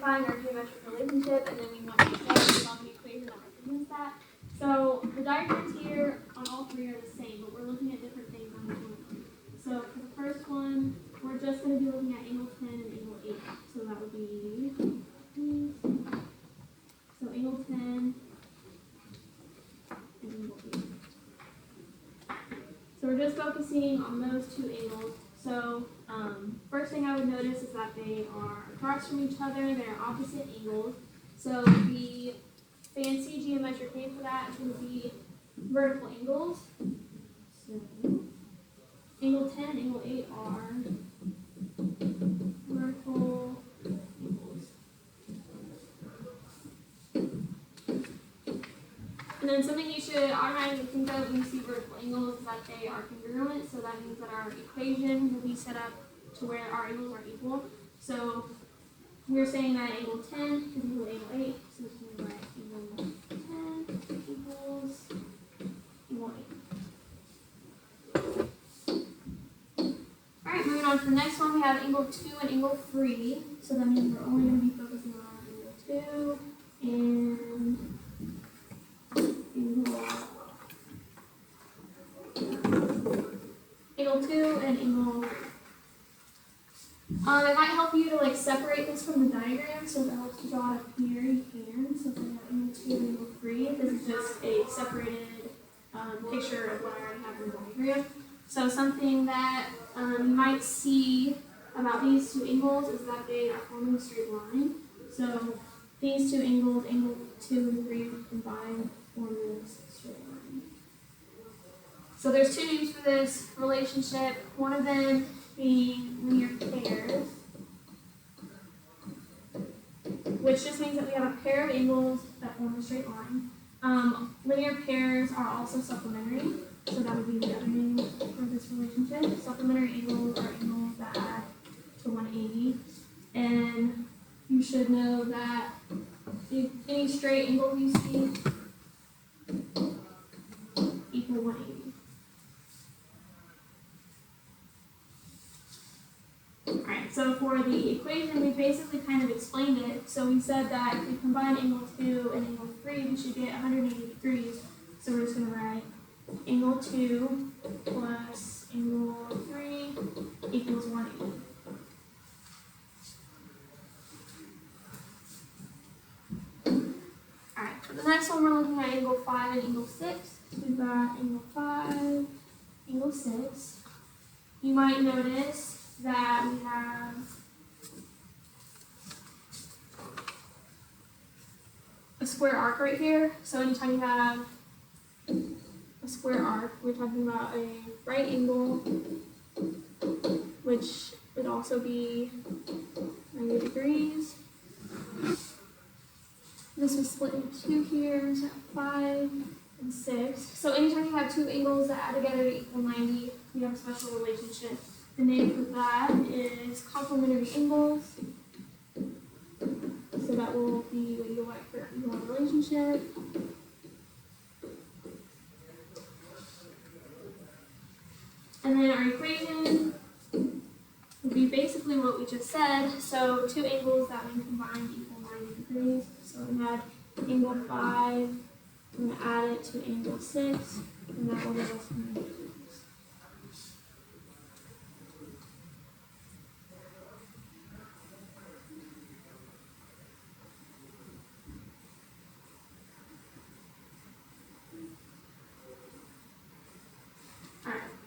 find our geometric relationship, and then we want to solve an equation that represents that. So the diagrams here on all three are the same, but we're looking at different things on each one. So for the first one, we're just going to be looking at angle 10 and angle 8. So that would be, so angle 10 and angle 8. So we're just focusing on those two angles. So first thing I would notice is that they are across from each other. They're opposite angles. So the fancy geometric name for that is going to be vertical angles. So angle 10 and angle 8 are vertical angles. And then something you should automatically think of when you see vertical angles is that they are congruent. So that means that our equation will be set up to where our angles are equal. So we're saying that angle 10 is equal to angle 8. So it's going to write angle 10 equals angle 8. Alright, moving on to the next one, we have angle 2 and angle 3. So that means we're only going to be focusing on angle 2 and angle 2 and angle. It might help you to separate this from the diagram, so if it helps you draw it up here, you can. So if we have angle 2 and angle 3, this is just a separated picture of what I already have in the diagram. So something that you might see about these two angles is that they are forming a straight line. So these two angles, angle 2 and 3 combined, form this straight line. So there's two names for this relationship. One of them being linear pairs, which just means that we have a pair of angles that form a straight line. Linear pairs are also supplementary, so that would be the other name for this relationship. Supplementary angles are angles that add to 180, and you should know that any straight angle you see equal 180. Alright, so for the equation, we basically kind of explained it. So we said that if we combine angle 2 and angle 3, we should get 180 degrees. So we're just going to write angle 2 plus angle 3 equals 180. Alright, for the next one, we're looking at angle 5 and angle 6. So we've got angle 5, angle 6. You might notice that we have a square arc right here. So anytime you have a square arc, we're talking about a right angle, which would also be 90 degrees. This was split into two here, so 5 and 6. So anytime you have two angles that add together to equal 90, you have a special relationship. The name for that is complementary angles. So that will be what you write for your relationship. And then our equation would be basically what we just said. So two angles that when combined equal 90 degrees. So we had angle 5, we're going to add it to angle 6, and that will give us 90 degrees.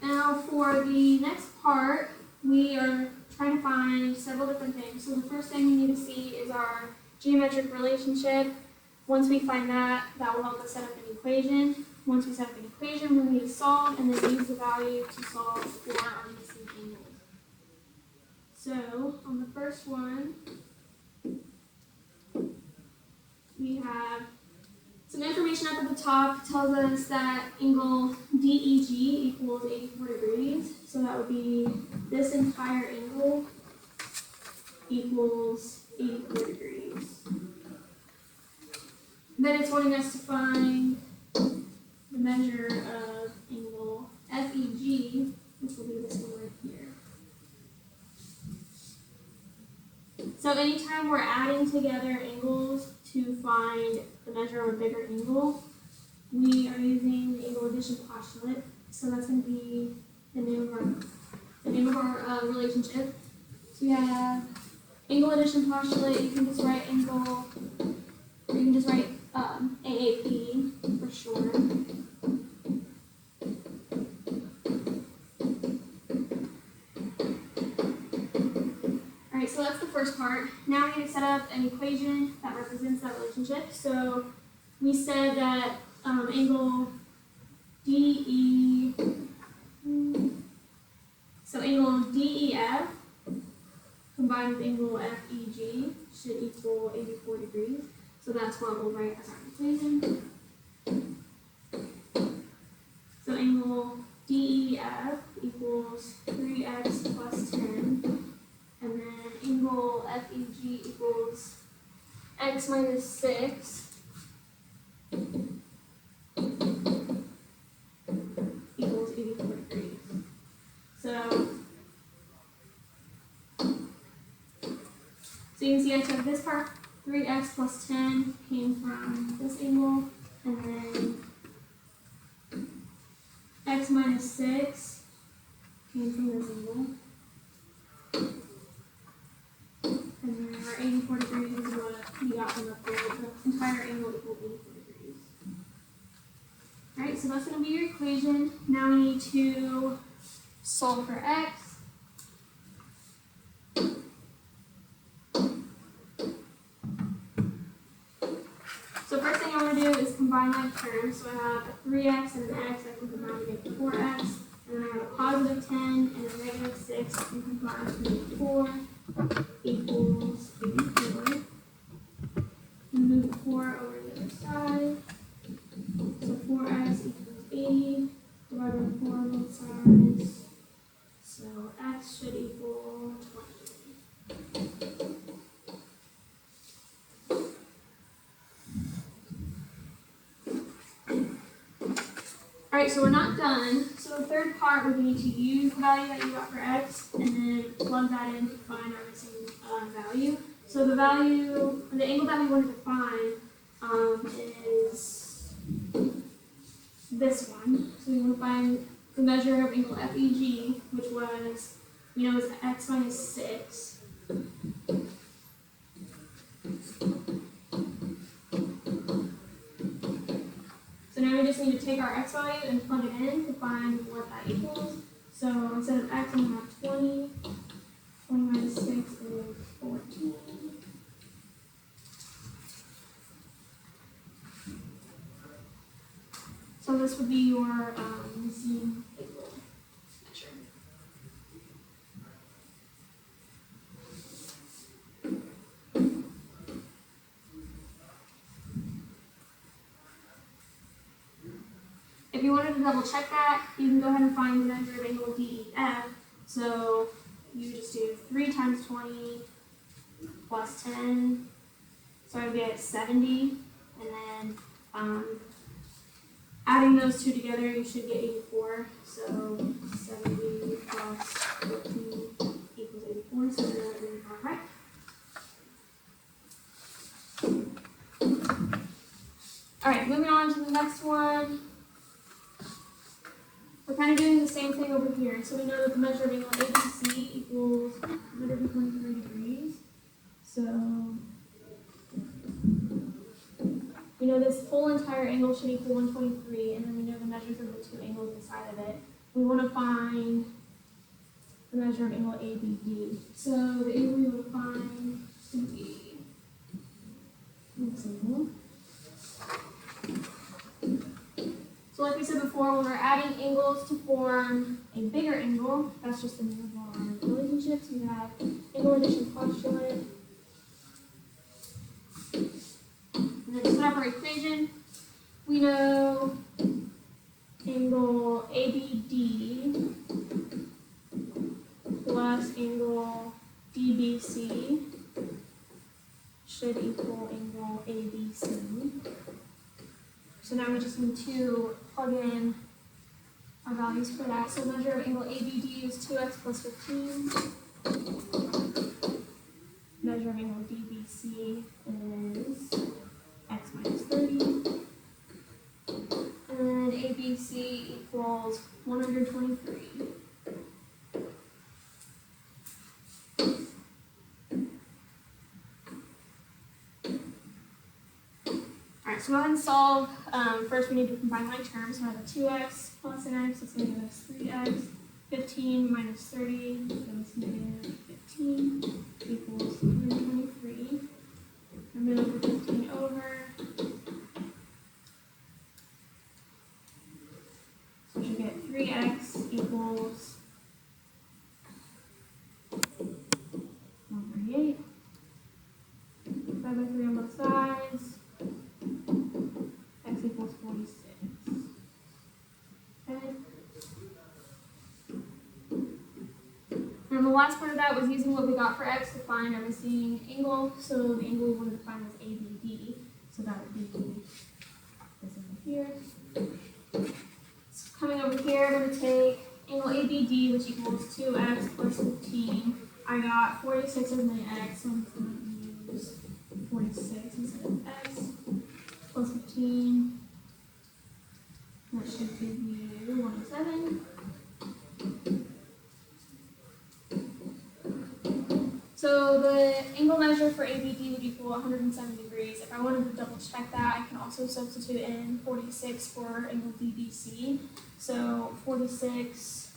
Now for the next part, we are trying to find several different things. So the first thing we need to see is our geometric relationship. Once we find that, that will help us set up an equation. Once we set up an equation, we'll need to solve and then use the value to solve for our missing angles. So on the first one, we have some information up at the top tells us that angle DEG equals 84 degrees. So that would be this entire angle equals 84 degrees. Then it's wanting us to find the measure of angle FEG, which will be this one right here. So anytime anytime we're adding together angles to find the measure of a bigger angle, we are using the angle addition postulate. So that's going to be the name of our relationship. So we have angle addition postulate. You can just write angle, or you can just write AAP for short. Alright, so that's the first part. Now we need to set up an equation that represents that relationship. So we said that angle DE, so angle DEF combined with angle FEG should equal 84 degrees. So that's what we'll write as our equation. So angle DEF equals 3x plus 10. And then angle FEG equals x minus 6 equals 84 degrees. So you can see I took this part, 3x plus 10 came from this angle, and then x minus 6 came from this angle. And then our 84 degrees is what we got from up there. The entire angle equals 84 degrees. Alright, so that's going to be your equation. Now we need to solve for x. So first thing I want to do is combine my terms. So I have a 3x and an x, I can combine to make 4x. And then I have a positive 10 and a negative 6, I can combine to make 4 equals 84. And move the 4 over to the other side. So 4x equals 80, divided by 4 on both sides. So x should equal 20. Alright, so we're not done. So the third part, we're going to need to use the value that you got for x and then plug that in to find our missing value. So the value, the angle that we wanted to find is this one. So we want to find the measure of angle FEG, which was, is x minus 6. So now we just need to take our x value and plug it in to find what that equals. So instead of x, I'm going to have 20. 20 minus 6 is 14. So this would be your missing angle measure. If you wanted to double check that, you can go ahead and find the measure of angle DEF. So you just do 3 times 20 plus 10, so I would get 70, and then adding those two together, you should get 84. So 70 plus 14 equals 84, so that is all right. All right, moving on to the next one. We're kind of doing the same thing over here. So we know that the measure of angle ABC equals 123 degrees. So we know this whole entire angle should equal 123, and then we know the measures of the two angles inside of it. We want to find the measure of angle ABD. So the angle we want to find is going to be this angle. So like we said before, when we're adding angles to form a bigger angle, that's just the name of our relationships. We have angle addition postulate. And then to set up our equation, we know angle ABD plus angle DBC should equal angle ABC. So now we just need to plug in our values for that. So measure of angle ABD is 2x plus 15. Measure of angle DB ABC is x minus 30. And then ABC equals 123. Alright, so go ahead and solve. First we need to combine my terms. So I have a 2x plus an x, it's going to give us 3x. 15 minus 30 gives us negative 15 equals 123. I move the 15 over. So we should get 3x equals 138. 5 by 3 on both sides. X equals 46. Okay. And the last part of that was using what we got for x to find our missing angle. So the angle we wanted to find was ABD. So that would be this over here. So coming over here, I'm going to take angle ABD, which equals 2x plus 15. I got 46 as my x, so I'm going to use 46 instead of x plus 15. That should give you 107. So the angle measure for ABD would equal 107 degrees. If I wanted to double check that, I can also substitute in 46 for angle DBC. So 46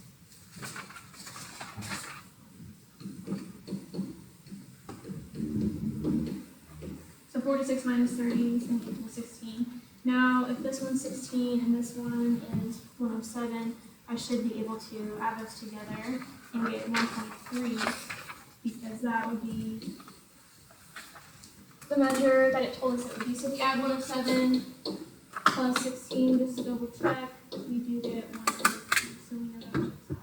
minus 30 is going to equal 16. Now, if this one's 16 and this one is 107, I should be able to add those together and get 1.3, because that would be the measure that it told us it would be. So we add 107 plus 16 just to double check. We do get 1.3, so we know that checks out.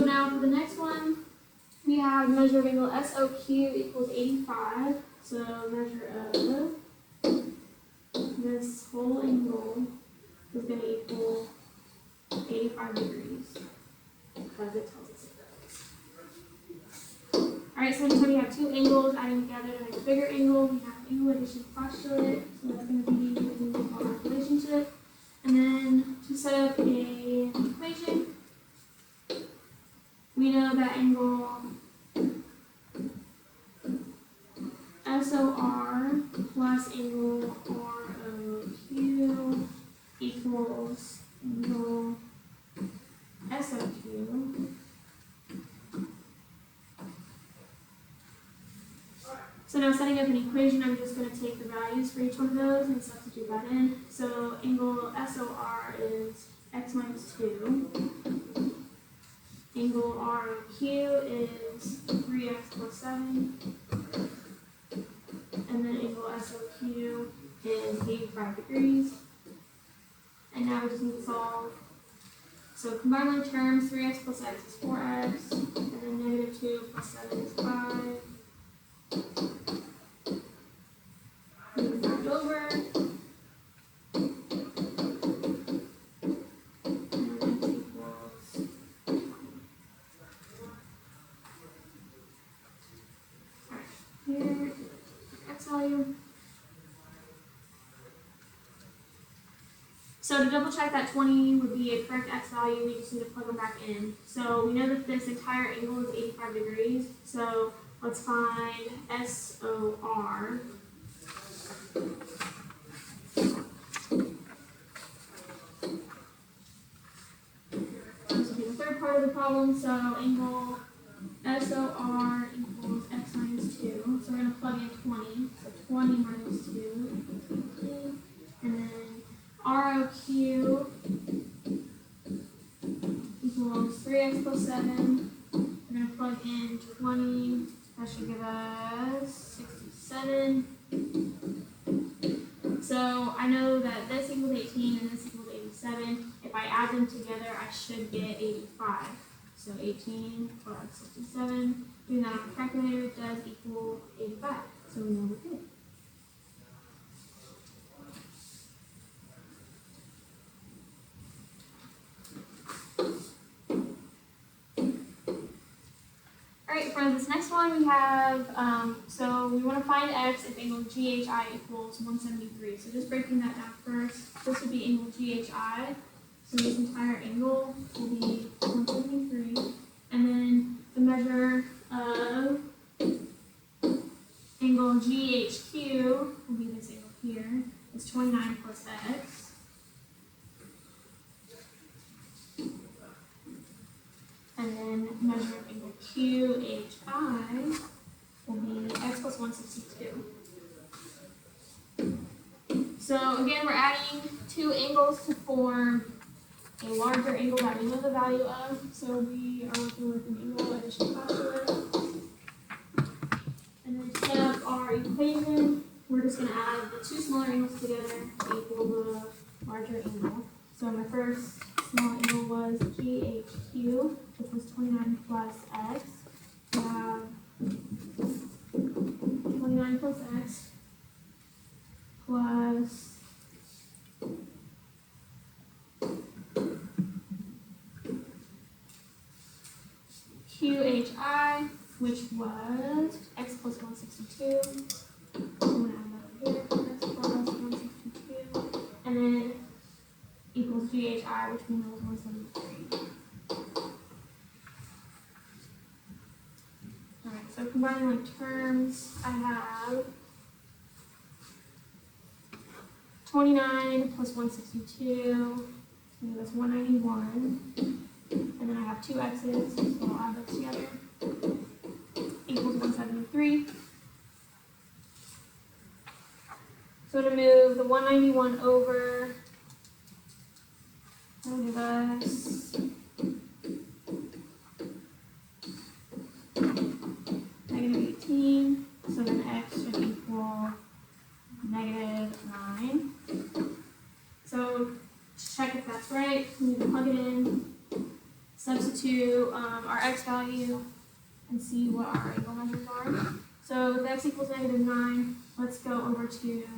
Now for the next one, we have measure of angle SOQ equals 85. So measure of this whole angle is going to equal 85 degrees, because it tells us it does. Alright, so anytime you have two angles adding together to make a bigger angle, we have angle addition postulate. So that's going to be the angle relationship. And then to set up an equation, we know that angle SOR plus angle ROQ equals angle SOQ. So now setting up an equation, I'm just going to take the values for each one of those and substitute that in. So angle SOR is x minus 2. Angle ROQ is 3x plus 7. And then angle SOQ is 85 degrees. And now we just need to solve. So combine my terms, 3x plus x is 4x. And then negative 2 plus 7 is 5. Move that over. So to double check that 20 would be a correct x value, we just need to plug them back in. So we know that this entire angle is 85 degrees. So let's find SOR. This will be the third part of the problem. So angle SOR equals x minus 2. So we're going to plug in 20. So 20 minus 2 equals 18. And then ROQ equals 3x plus 7. We're going to plug in 20. That should give us 67. So I know this equals 18 and this equals 87. If I add them together, I should get 85. So 18 plus 67, doing that on the calculator does equal 85. So we know we're good. Alright, for this next one we have, so we want to find x if angle GHI equals 173. So just breaking that down first, this would be angle GHI. So this entire angle will be 173. And then the measure of angle GHQ will be this angle here, is 29 plus x. And then measure of angle QHI will be x plus 162. So again, we're adding two angles to form a larger angle that we know the value of. So we are working with an angle addition postulate. And then to set up our equation, we're just going to add the two smaller angles together to equal the larger angle. So my first small angle was GHQ, which was 29 plus x. We have 29 plus x plus QHI, which was x plus 162. I'm going to add that over here, x plus 162. And then equals GHI, which we know is 173. Alright, so combining like terms, I have 29 plus 162, so that's 191. And then I have two x's, so I'll add those together. Equals 173. So to move the 191 over, that'll give us negative 18. So then x should equal negative 9. So to check if that's right, we need to plug it in, substitute our x value, and see what our angle measures are. So if x equals negative 9, let's go over to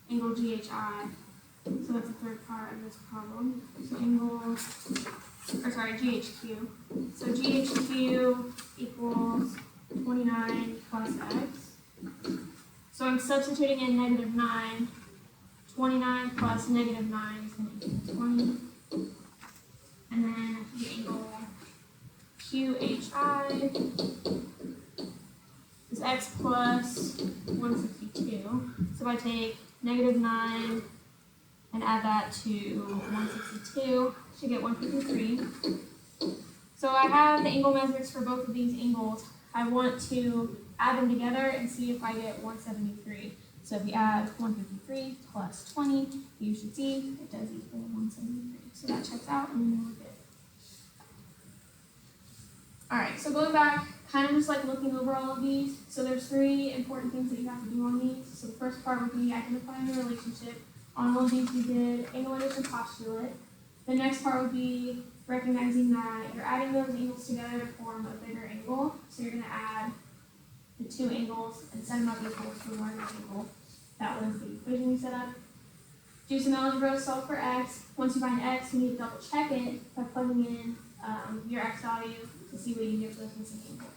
angle GHI. So that's the third part of this problem. So GHQ. So GHQ equals 29 plus x. So I'm substituting in negative 9. 29 plus negative 9 is going to equal 20. And then the angle QHI is x plus 162. So if I take negative 9 and add that to 162, I should get 153. So I have the angle measures for both of these angles. I want to add them together and see if I get 173. So if you add 153 plus 20, you should see it does equal 173. So that checks out and we know we're good. Alright, so going back, kind of just like looking over all of these. So there's three important things that you have to do on these. So the first part would be identifying the relationship. On all of these we did angle addition postulate. The next part would be recognizing that you're adding those angles together to form a bigger angle. So you're going to add the two angles and set them up equal to a larger angle. That was the equation we set up. Do some algebra, solve for x. Once you find x, you need to double check it by plugging in your x value to see what you get for those missing angles.